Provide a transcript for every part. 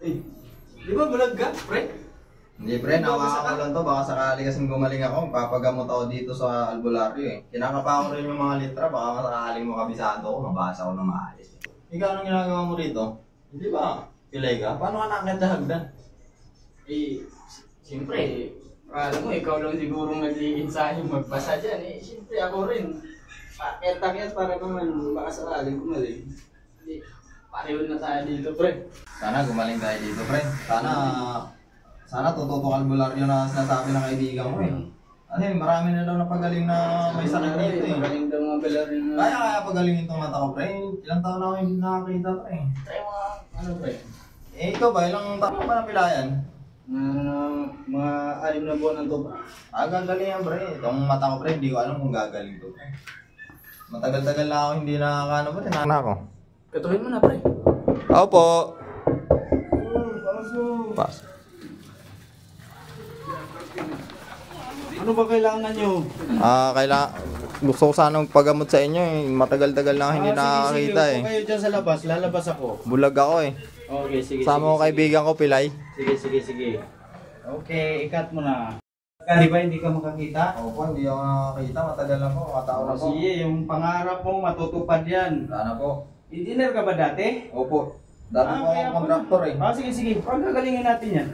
Eh, di ba bulag ka, pre? Hindi pre, nawakan ko lang to. Baka sakali kasing gumaling ako, papagamot ako dito sa albularyo eh. Kinakapa ko rin yung mga litra, baka sakaling makabisado ko, mabasa ko na maayos. Ikaw, anong ginagawa mo rito? Hindi ba? Pilay ka? Paano ka nakakit sa hagdan? Eh, siyempre, alam mo, ikaw lang sigurong nag-i-ensayo magbasa dyan eh. Siyempre, ako rin. Paket-paket para naman, baka sakaling gumaling. Hindi, pareho na tayo dito, pre. Sana gumaling tayo dito pre. Sana tututok albularyo na sinasabi ng kaibigan mo eh. Kasi marami na daw napagaling na may sakit dito eh. Magaling daw mga balarin na. Kaya pagalingin itong mata ko pre. Ilang taon na ako hindi nakakita pre. Tayo mga, ano pre? Eh ikaw ba, ilang taon pa na pilayan? Mga 6 na buwan ng to ba? Gagaling yan pre. Itong mata ko pre, hindi ko alam kung gagaling to pre. Matagal-tagal na ako hindi nakakano pre. Nakakana ako. Katuhin mo na pre. Opo. Pas. Ano ba kailangan nyo? Gusto ko sanang pagamot sa inyo eh. Matagal-tagal na hindi nakakita eh. Sige, kayo dyan sa labas, lalabas ako. Bulag ako eh. Okay, sige. Sama ko kaibigan ko, Pilay. Sige. Okay, ikat mo na. Di ba hindi ka makakita? Opo, hindi ako nakakita. Matagal na po, mataon na po. Sige, yung pangarap mo matutupad yan. Sana po. Engineer ka ba dati? Opo. Dati po kaya akong contractor eh. Sige. Pagkagalingin natin yan.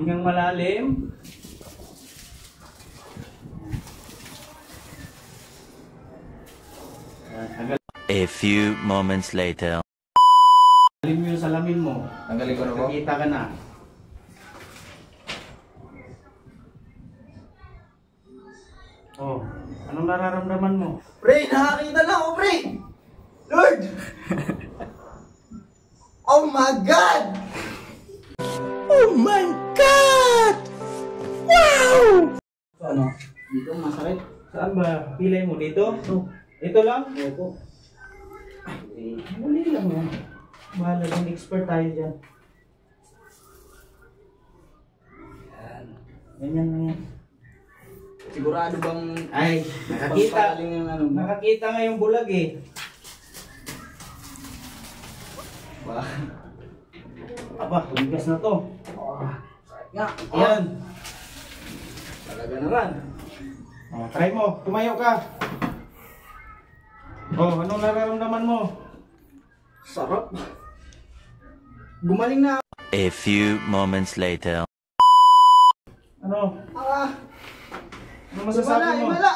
Hingang malalim. A few moments later. Tanggalin mo yung salamin mo. Tanggalin ko na po. Nakita ka na. Oh, anong nararamdaman mo? Pre, nakakita na ako, pre! Lord! Oh my God! Oh my God! Wow! Ano? Dito masakit? Saan ba? Pilay mo dito? Ito lang? Opo. Ay, mali lang yan. Bahala lang, expert tayo dyan. Yan. Ganyan lang yan. Sigurado bang... Ay, nakakita. Ano, nakakita nga yung bulag eh. Ba? Aba, tumigas na to. Sakit nga. Yan. Talaga naman. Oh, try mo. Tumayo ka. Oh, anong nararamdaman mo? Sarap. Gumaling na. A few moments later. Ano? Ano masasabi mo? Wala.